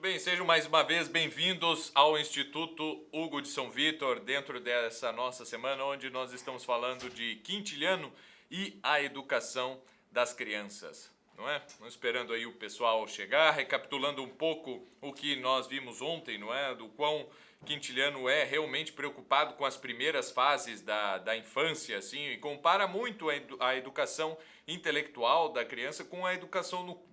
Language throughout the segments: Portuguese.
bem, sejam mais uma vez bem-vindos ao Instituto Hugo de São Vítor, dentro dessa nossa semana, onde nós estamos falando de Quintiliano e a educação das crianças, não é? Estamos esperando aí o pessoal chegar, recapitulando um pouco o que nós vimos ontem, não é? Do quão Quintiliano é realmente preocupado com as primeiras fases da infância, assim, e compara muito a educação intelectual da criança com a educação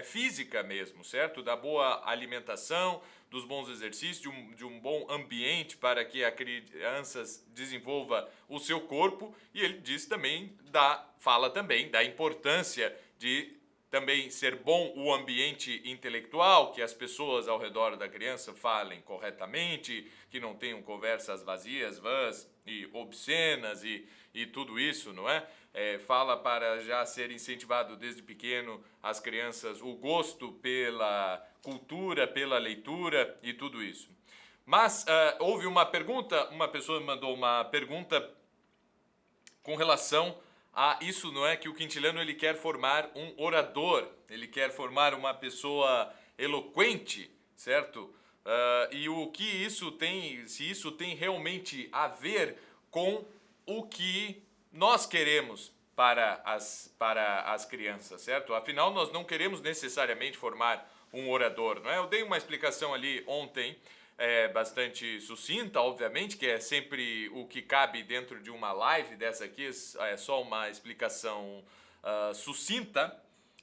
física mesmo, certo? Da boa alimentação, dos bons exercícios, de um bom ambiente para que a criança desenvolva o seu corpo, e ele diz também, fala também da importância de também ser bom o ambiente intelectual, que as pessoas ao redor da criança falem corretamente, que não tenham conversas vazias, vãs e obscenas e tudo isso, não é? Fala para já ser incentivado desde pequeno as crianças o gosto pela cultura, pela leitura e tudo isso. Mas houve uma pergunta, uma pessoa mandou uma pergunta com relação a isso, não é? Que o Quintiliano ele quer formar um orador, ele quer formar uma pessoa eloquente, certo? E o que isso tem, se isso tem realmente a ver com o que nós queremos para as crianças, certo? Afinal, nós não queremos necessariamente formar um orador, não é? Eu dei uma explicação ali ontem, bastante sucinta, obviamente, que é sempre o que cabe dentro de uma live dessa aqui, é só uma explicação sucinta,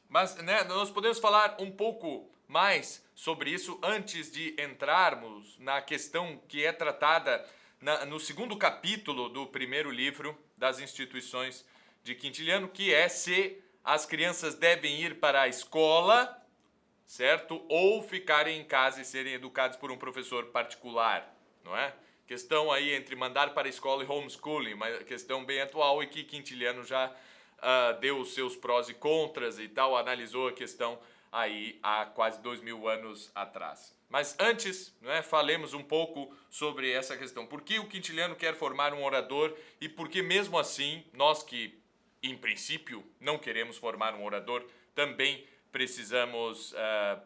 mas né, nós podemos falar um pouco mais sobre isso antes de entrarmos na questão que é tratada no segundo capítulo do primeiro livro das instituições de Quintiliano, que é se as crianças devem ir para a escola, certo? Ou ficarem em casa e serem educados por um professor particular, não é? Questão aí entre mandar para a escola e homeschooling, uma questão bem atual e que Quintiliano já deu os seus prós e contras e tal, analisou a questão aí há quase 2000 anos atrás. Mas antes, não é, falemos um pouco sobre essa questão. Por que o Quintiliano quer formar um orador e por que mesmo assim, nós que, em princípio, não queremos formar um orador, também precisamos,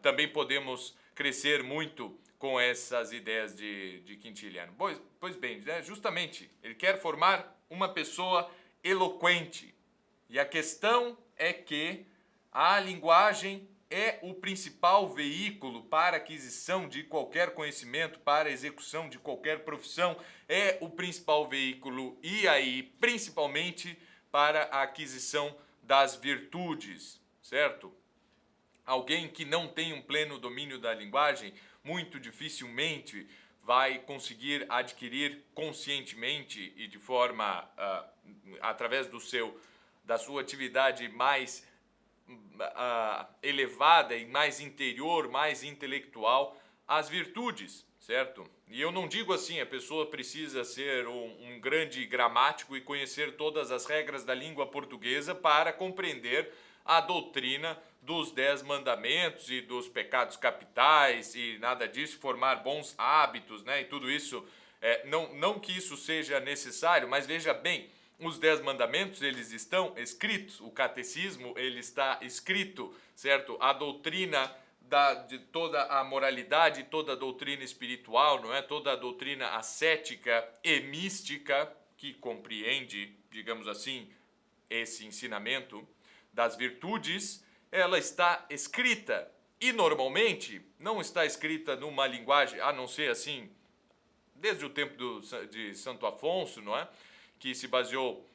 também podemos crescer muito com essas ideias de Quintiliano. Pois bem, né, justamente, ele quer formar uma pessoa eloquente. E a questão é que a linguagem é o principal veículo para a aquisição de qualquer conhecimento, para a execução de qualquer profissão, é o principal veículo e aí, principalmente, para a aquisição das virtudes, certo? Alguém que não tem um pleno domínio da linguagem, muito dificilmente vai conseguir adquirir conscientemente e de forma, através da sua atividade mais elevada e mais interior, mais intelectual, as virtudes, certo? E eu não digo assim, a pessoa precisa ser um grande gramático e conhecer todas as regras da língua portuguesa para compreender a doutrina dos 10 mandamentos e dos pecados capitais e nada disso, formar bons hábitos, né? E tudo isso, não que isso seja necessário, mas veja bem, os 10 mandamentos, eles estão escritos, o catecismo, ele está escrito, certo? A doutrina de toda a moralidade, toda a doutrina espiritual, não é? Toda a doutrina ascética e mística, que compreende, digamos assim, esse ensinamento das virtudes, ela está escrita. E normalmente não está escrita numa linguagem, a não ser assim, desde o tempo de Santo Afonso, não é? Que se baseou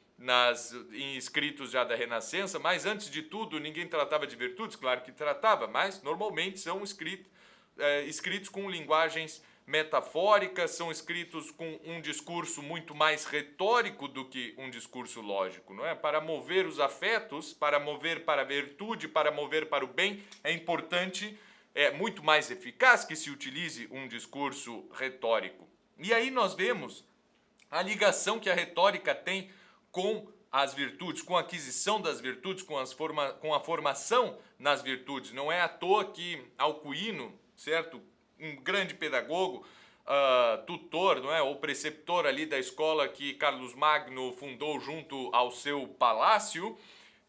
em escritos já da Renascença, mas antes de tudo ninguém tratava de virtudes, claro que tratava, mas normalmente são escritos com linguagens metafóricas, são escritos com um discurso muito mais retórico do que um discurso lógico, não é? Para mover os afetos, para mover para a virtude, para mover para o bem, é importante, é muito mais eficaz que se utilize um discurso retórico. E aí nós vemos a ligação que a retórica tem com as virtudes, com a aquisição das virtudes, com a formação nas virtudes. Não é à toa que Alcuino, certo? Um grande pedagogo, tutor, não é? Ou preceptor ali da escola que Carlos Magno fundou junto ao seu palácio,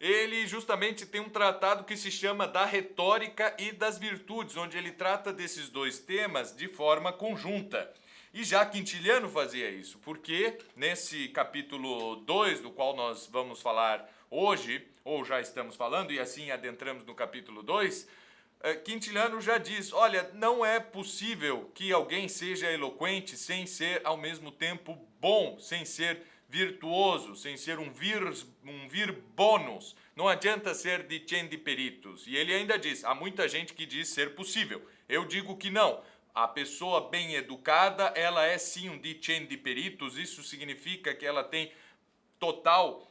ele justamente tem um tratado que se chama Da Retórica e das Virtudes, onde ele trata desses dois temas de forma conjunta. E já Quintiliano fazia isso, porque nesse capítulo 2, do qual nós vamos falar hoje, ou já estamos falando, e assim adentramos no capítulo 2, Quintiliano já diz, olha, não é possível que alguém seja eloquente sem ser ao mesmo tempo bom, sem ser virtuoso, sem ser um vir bonus. Não adianta ser dicendi peritus. E ele ainda diz, há muita gente que diz ser possível. Eu digo que não. A pessoa bem educada, ela é sim um dicendi peritus. Isso significa que ela tem total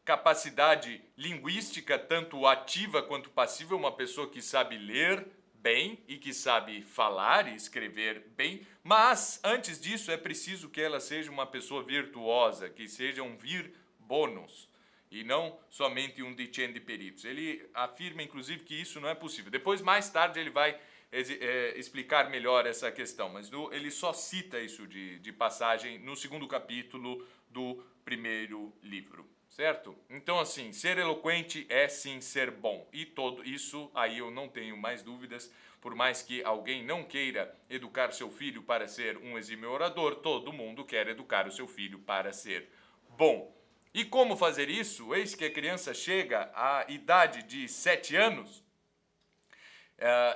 capacidade linguística, tanto ativa quanto passiva, uma pessoa que sabe ler bem e que sabe falar e escrever bem, mas antes disso é preciso que ela seja uma pessoa virtuosa, que seja um vir bonus e não somente um dicendi peritus. Ele afirma inclusive que isso não é possível. Depois, mais tarde, ele vai explicar melhor essa questão, mas ele só cita isso de passagem no segundo capítulo do primeiro livro. Certo? Então, assim, ser eloquente é sim ser bom. E todo isso aí eu não tenho mais dúvidas. Por mais que alguém não queira educar seu filho para ser um exímio orador, todo mundo quer educar o seu filho para ser bom. E como fazer isso? Eis que a criança chega à idade de 7 anos.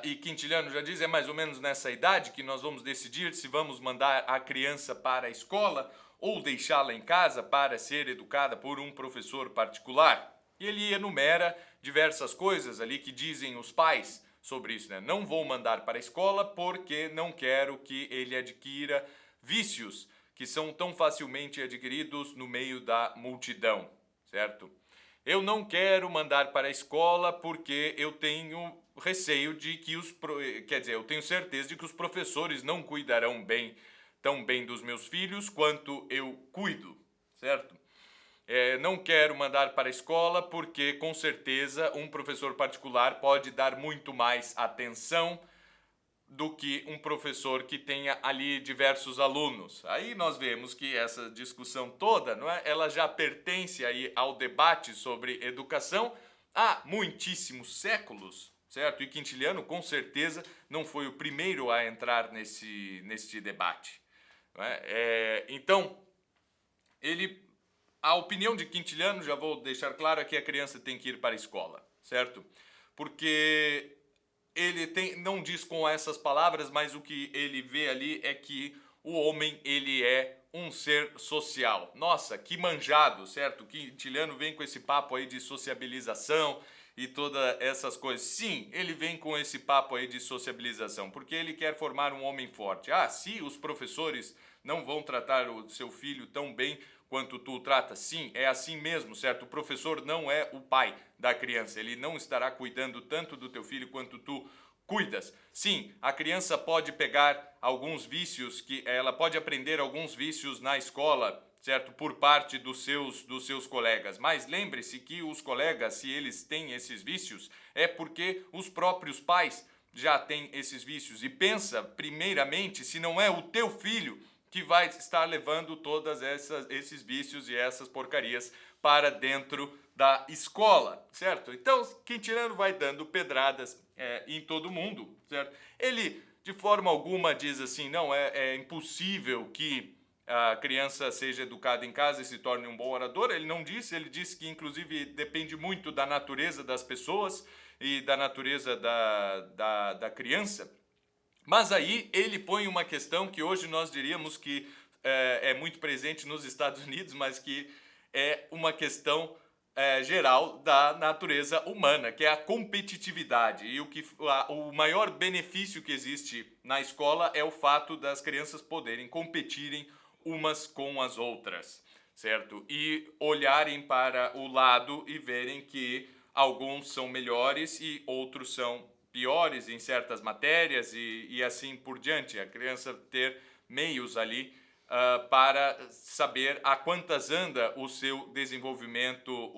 E Quintiliano já diz, é mais ou menos nessa idade que nós vamos decidir se vamos mandar a criança para a escola ou deixá-la em casa para ser educada por um professor particular. E ele enumera diversas coisas ali que dizem os pais sobre isso, né? Não vou mandar para a escola porque não quero que ele adquira vícios que são tão facilmente adquiridos no meio da multidão, certo? Eu não quero mandar para a escola porque eu tenho receio de que eu tenho certeza de que os professores não cuidarão tão bem dos meus filhos quanto eu cuido, certo? Não quero mandar para a escola porque, com certeza, um professor particular pode dar muito mais atenção do que um professor que tenha ali diversos alunos. Aí nós vemos que essa discussão toda, não é? Ela já pertence aí ao debate sobre educação há muitíssimos séculos, certo? E Quintiliano, com certeza, não foi o primeiro a entrar nesse debate. Então, a opinião de Quintiliano, já vou deixar claro, é que a criança tem que ir para a escola, certo? Porque ele não diz com essas palavras, mas o que ele vê ali é que o homem, ele é um ser social. Nossa, que manjado, certo? Quintiliano vem com esse papo aí de sociabilização e todas essas coisas. Sim, ele vem com esse papo aí de sociabilização, porque ele quer formar um homem forte. Se os professores não vão tratar o seu filho tão bem quanto tu o trata, sim, é assim mesmo, certo? O professor não é o pai da criança, ele não estará cuidando tanto do teu filho quanto tu cuidas. Sim, a criança pode pegar alguns vícios, ela pode aprender alguns vícios na escola, certo? Por parte dos seus colegas. Mas lembre-se que os colegas, se eles têm esses vícios, é porque os próprios pais já têm esses vícios. E pensa, primeiramente, se não é o teu filho que vai estar levando todos esses vícios e essas porcarias para dentro da escola, certo? Então, Quintiliano vai dando pedradas em todo mundo, certo? Ele, de forma alguma, diz assim, não, é impossível que a criança seja educada em casa e se torne um bom orador. Ele não disse, ele disse que, inclusive, depende muito da natureza das pessoas e da natureza da criança. Mas aí ele põe uma questão que hoje nós diríamos que é muito presente nos Estados Unidos, mas que é uma questão geral da natureza humana, que é a competitividade. E o maior benefício que existe na escola é o fato das crianças poderem competirem umas com as outras, certo? E olharem para o lado e verem que alguns são melhores e outros são piores em certas matérias e assim por diante. A criança ter meios ali para saber a quantas anda o seu desenvolvimento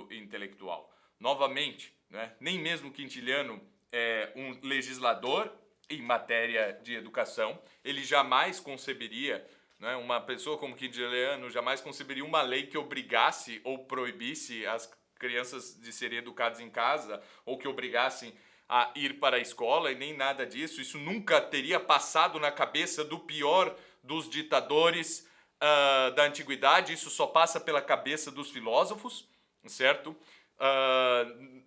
intelectual. Novamente, né, nem mesmo Quintiliano é um legislador em matéria de educação. Ele jamais conceberia, né, uma pessoa como Quintiliano jamais conceberia uma lei que obrigasse ou proibisse as crianças de serem educadas em casa ou que obrigassem a ir para a escola, e nem nada disso. Isso nunca teria passado na cabeça do pior dos ditadores da antiguidade. Isso só passa pela cabeça dos filósofos, certo?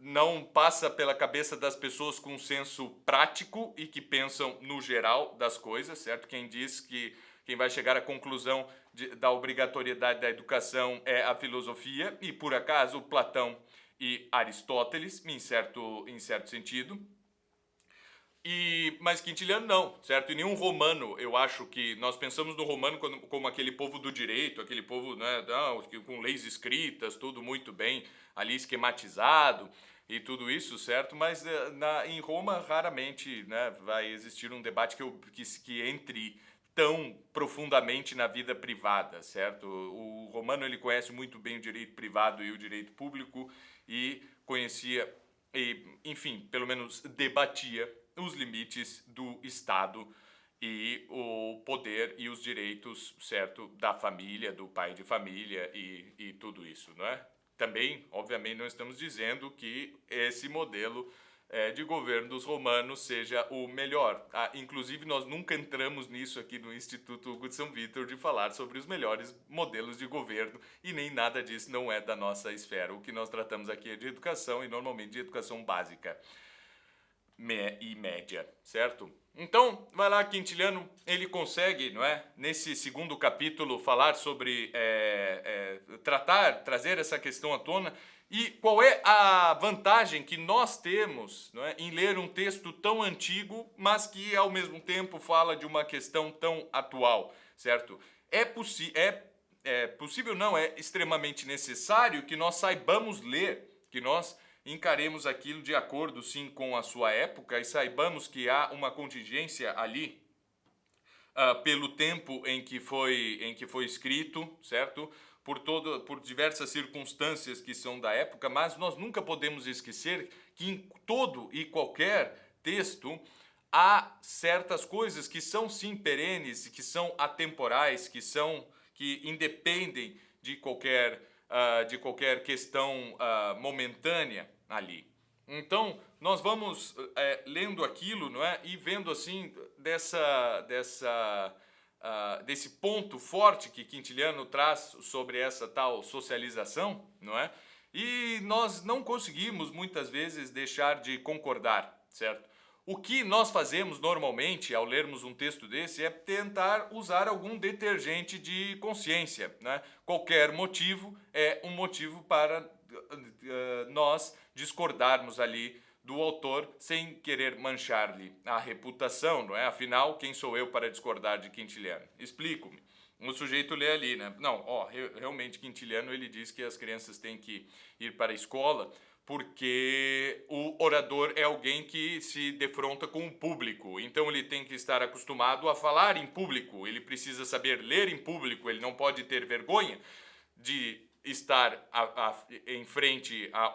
Não passa pela cabeça das pessoas com senso prático e que pensam no geral das coisas, certo? Quem diz que quem vai chegar à conclusão da obrigatoriedade da educação é a filosofia, e por acaso Platão e Aristóteles, em certo sentido. Mas Quintiliano não, certo? E nenhum romano, eu acho que nós pensamos no romano como aquele povo do direito, aquele povo, né, com leis escritas, tudo muito bem ali esquematizado e tudo isso, certo? Mas em Roma raramente, né, vai existir um debate que entre tão profundamente na vida privada, certo? O romano, ele conhece muito bem o direito privado e o direito público e conhecia, enfim, pelo menos debatia os limites do Estado e o poder e os direitos, certo, da família, do pai de família e tudo isso, não é? Também, obviamente, não estamos dizendo que esse modelo de governo dos romanos seja o melhor. Inclusive, nós nunca entramos nisso aqui no Instituto Hugo de São Vítor, de falar sobre os melhores modelos de governo, e nem nada disso não é da nossa esfera. O que nós tratamos aqui é de educação, e normalmente de educação básica e média, certo? Então, vai lá, Quintiliano, ele consegue, não é, nesse segundo capítulo, falar sobre, trazer essa questão à tona. E qual é a vantagem que nós temos, não é, em ler um texto tão antigo, mas que ao mesmo tempo fala de uma questão tão atual, certo? É possível, não, é extremamente necessário que nós saibamos ler, que nós encaremos aquilo de acordo, sim, com a sua época e saibamos que há uma contingência ali pelo tempo em que foi escrito, certo? Por diversas circunstâncias que são da época, mas nós nunca podemos esquecer que em todo e qualquer texto há certas coisas que são, sim, perenes, que são atemporais, que independem de qualquer questão momentânea ali. Então, nós vamos lendo aquilo, não é? E vendo assim desse ponto forte que Quintiliano traz sobre essa tal socialização, não é? E nós não conseguimos muitas vezes deixar de concordar, certo? O que nós fazemos normalmente ao lermos um texto desse é tentar usar algum detergente de consciência, né? Qualquer motivo é um motivo para nós discordarmos ali do autor sem querer manchar-lhe a reputação, não é? Afinal, quem sou eu para discordar de Quintiliano? Explico-me. O sujeito lê ali, né? Não, realmente Quintiliano, ele diz que as crianças têm que ir para a escola porque o orador é alguém que se defronta com o público. Então ele tem que estar acostumado a falar em público, ele precisa saber ler em público, ele não pode ter vergonha de estar em frente a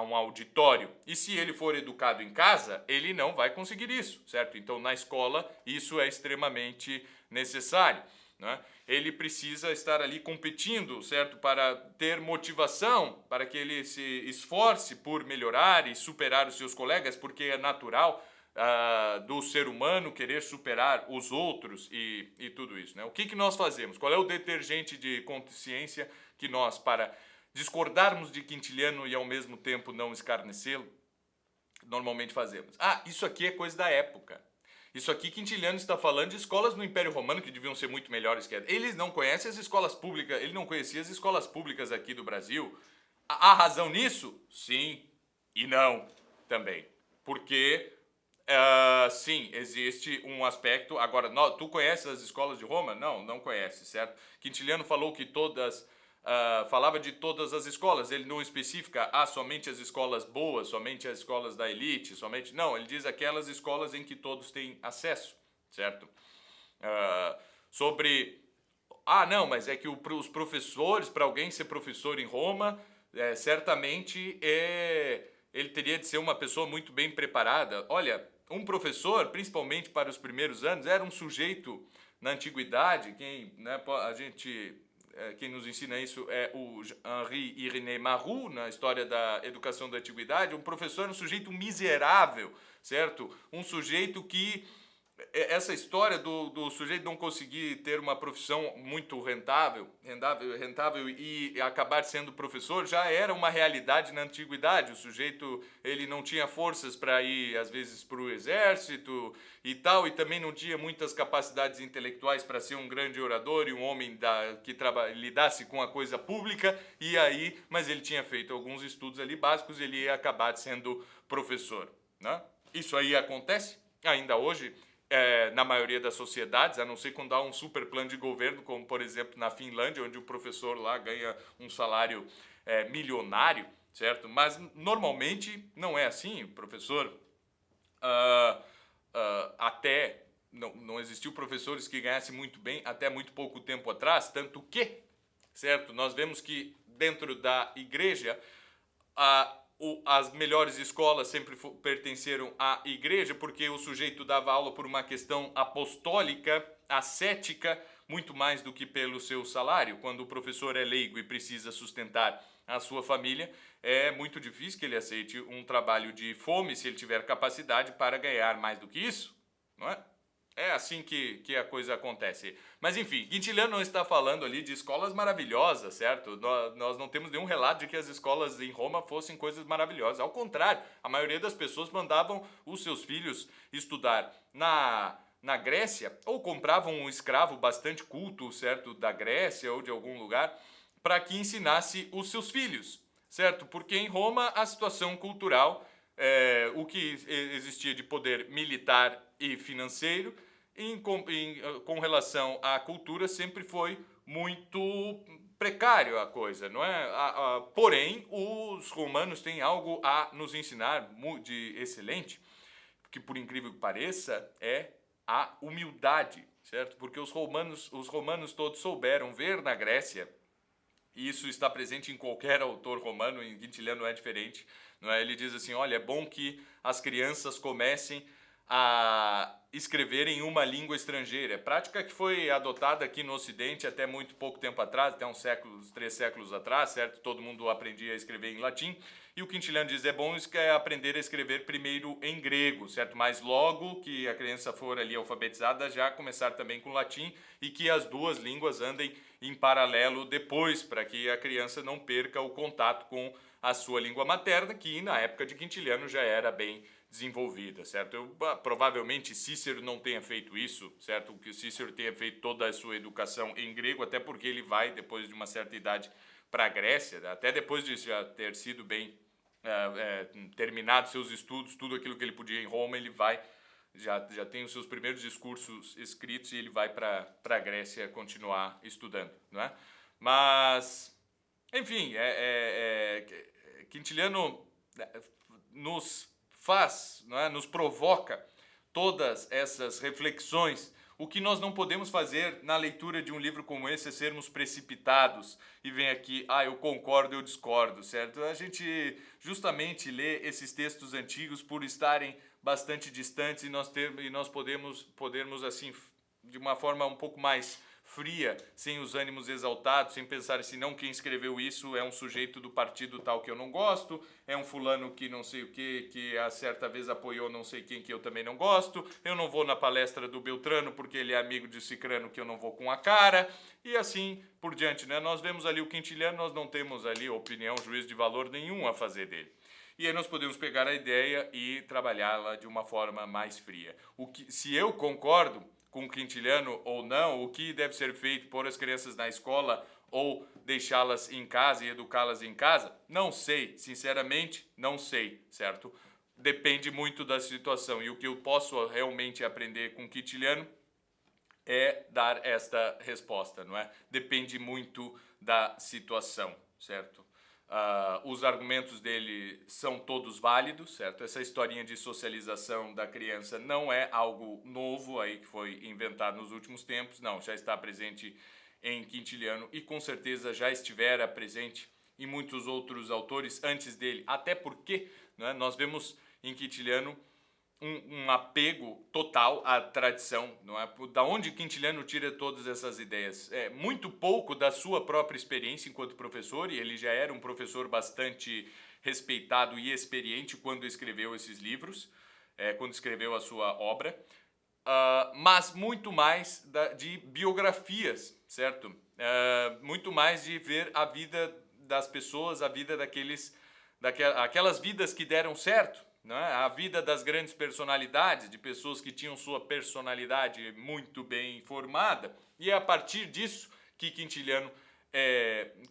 um auditório. E se ele for educado em casa, ele não vai conseguir isso, certo? Então na escola isso é extremamente necessário, né? Ele precisa estar ali competindo, certo? Para ter motivação, para que ele se esforce por melhorar e superar os seus colegas, porque é natural do ser humano querer superar os outros e tudo isso, né? O que nós fazemos? Qual é o detergente de consciência que nós, para discordarmos de Quintiliano e ao mesmo tempo não escarnecê-lo, normalmente fazemos? Isso aqui é coisa da época. Isso aqui, Quintiliano está falando de escolas no Império Romano que deviam ser muito melhores que essa. Eles não conhecem as escolas públicas, ele não conhecia as escolas públicas aqui do Brasil. Há razão nisso? Sim e não também. Porque, sim, existe um aspecto... Agora, tu conheces as escolas de Roma? Não, não conhece, certo? Quintiliano falou que falava de todas as escolas, ele não especifica somente as escolas boas, somente as escolas da elite, somente... Não, ele diz aquelas escolas em que todos têm acesso, certo? Não, mas é que os professores, para alguém ser professor em Roma, certamente ele teria de ser uma pessoa muito bem preparada. Olha, um professor, principalmente para os primeiros anos, era um sujeito na antiguidade, a gente quem nos ensina isso é o Henri Irénée Marrou, na História da Educação da Antiguidade. Um professor é um sujeito miserável, certo? Um sujeito que... Essa história do sujeito não conseguir ter uma profissão muito rentável e acabar sendo professor já era uma realidade na antiguidade. O sujeito, ele não tinha forças para ir, às vezes, para o exército e tal, e também não tinha muitas capacidades intelectuais para ser um grande orador e um homem que lidasse com a coisa pública, mas ele tinha feito alguns estudos ali básicos e ele ia acabar sendo professor, né? Isso aí acontece ainda hoje. Na maioria das sociedades, a não ser quando há um super plano de governo, como por exemplo na Finlândia, onde o professor lá ganha um salário milionário, certo? Mas normalmente não é assim. O professor, até não existiu professores que ganhassem muito bem até muito pouco tempo atrás, tanto que, certo? Nós vemos que dentro da igreja as melhores escolas sempre pertenceram à igreja, porque o sujeito dava aula por uma questão apostólica, ascética, muito mais do que pelo seu salário. Quando o professor é leigo e precisa sustentar a sua família, é muito difícil que ele aceite um trabalho de fome se ele tiver capacidade para ganhar mais do que isso, não é? É assim que a coisa acontece. Mas enfim, Quintiliano não está falando ali de escolas maravilhosas, certo? Nós não temos nenhum relato de que as escolas em Roma fossem coisas maravilhosas. Ao contrário, a maioria das pessoas mandavam os seus filhos estudar na Grécia, ou compravam um escravo bastante culto, certo? Da Grécia ou de algum lugar, para que ensinasse os seus filhos, certo? Porque em Roma a situação cultural, o que existia de poder militar e financeiro, com relação à cultura, sempre foi muito precário a coisa, não é? Porém, os romanos têm algo a nos ensinar de excelente, que por incrível que pareça, é a humildade, certo? Porque os romanos todos souberam ver na Grécia, e isso está presente em qualquer autor romano, em Quintiliano não é diferente, não é? Ele diz assim, olha, é bom que as crianças comecem a escrever em uma língua estrangeira. É prática que foi adotada aqui no Ocidente até muito pouco tempo atrás, até uns 3 séculos atrás, certo? Todo mundo aprendia a escrever em latim. E o Quintiliano diz, é bom aprender a escrever primeiro em grego, certo? Mas logo que a criança for ali alfabetizada, já começar também com latim e que as duas línguas andem em paralelo depois, para que a criança não perca o contato com a sua língua materna, que na época de Quintiliano já era bem desenvolvida, certo? Provavelmente Cícero não tenha feito isso, certo? Que Cícero tenha feito toda a sua educação em grego, até porque ele vai, depois de uma certa idade, para a Grécia, até depois de já ter sido bem terminado seus estudos, tudo aquilo que ele podia em Roma, ele vai, já tem os seus primeiros discursos escritos e ele vai para a Grécia continuar estudando, não é? Mas, enfim, Quintiliano nos faz, não é? Nos provoca todas essas reflexões. O que nós não podemos fazer na leitura de um livro como esse é sermos precipitados e vem aqui, eu concordo, eu discordo, certo? A gente justamente lê esses textos antigos por estarem bastante distantes e nós podermos assim, de uma forma um pouco mais fria, sem os ânimos exaltados, sem pensar assim, não, quem escreveu isso é um sujeito do partido tal que eu não gosto, é um fulano que não sei o que a certa vez apoiou não sei quem que eu também não gosto, eu não vou na palestra do Beltrano porque ele é amigo de Cicrano que eu não vou com a cara, e assim por diante, né? Nós vemos ali o Quintiliano, nós não temos ali opinião, juízo de valor nenhum a fazer dele. E aí nós podemos pegar a ideia e trabalhá-la de uma forma mais fria. Se eu concordo com Quintiliano ou não, o que deve ser feito, pôr as crianças na escola ou deixá-las em casa e educá-las em casa? Não sei, sinceramente, não sei, certo? Depende muito da situação. E o que eu posso realmente aprender com Quintiliano é dar esta resposta, não é? Depende muito da situação, certo? Os argumentos dele são todos válidos, certo? Essa historinha de socialização da criança não é algo novo aí que foi inventado nos últimos tempos, não, já está presente em Quintiliano e com certeza já estivera presente em muitos outros autores antes dele, até porque, né, nós vemos em Quintiliano um apego total à tradição, não é? Da onde Quintiliano tira todas essas ideias? É muito pouco da sua própria experiência enquanto professor, e ele já era um professor bastante respeitado e experiente quando escreveu esses livros, quando escreveu a sua obra, mas muito mais de biografias, certo? Muito mais de ver a vida das pessoas, a vida aquelas vidas que deram certo, né? A vida das grandes personalidades, de pessoas que tinham sua personalidade muito bem formada, e é a partir disso que Quintiliano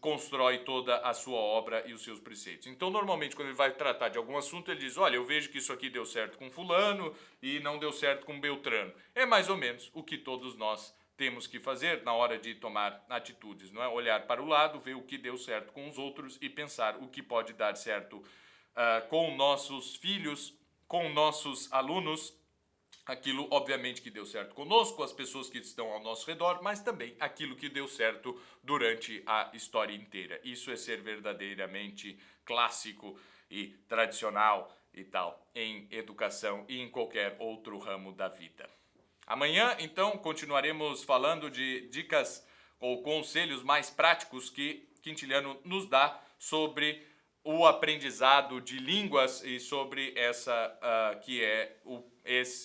constrói toda a sua obra e os seus preceitos. Então, normalmente, quando ele vai tratar de algum assunto, ele diz, olha, eu vejo que isso aqui deu certo com fulano e não deu certo com Beltrano. É mais ou menos o que todos nós temos que fazer na hora de tomar atitudes, não é? Olhar para o lado, ver o que deu certo com os outros e pensar o que pode dar certo com nossos filhos, com nossos alunos, aquilo obviamente que deu certo conosco, as pessoas que estão ao nosso redor, mas também aquilo que deu certo durante a história inteira. Isso é ser verdadeiramente clássico e tradicional e tal, em educação e em qualquer outro ramo da vida. Amanhã, então, continuaremos falando de dicas ou conselhos mais práticos que Quintiliano nos dá sobre o aprendizado de línguas e sobre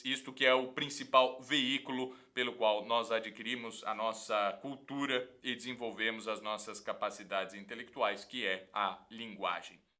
isto que é o principal veículo pelo qual nós adquirimos a nossa cultura e desenvolvemos as nossas capacidades intelectuais, que é a linguagem.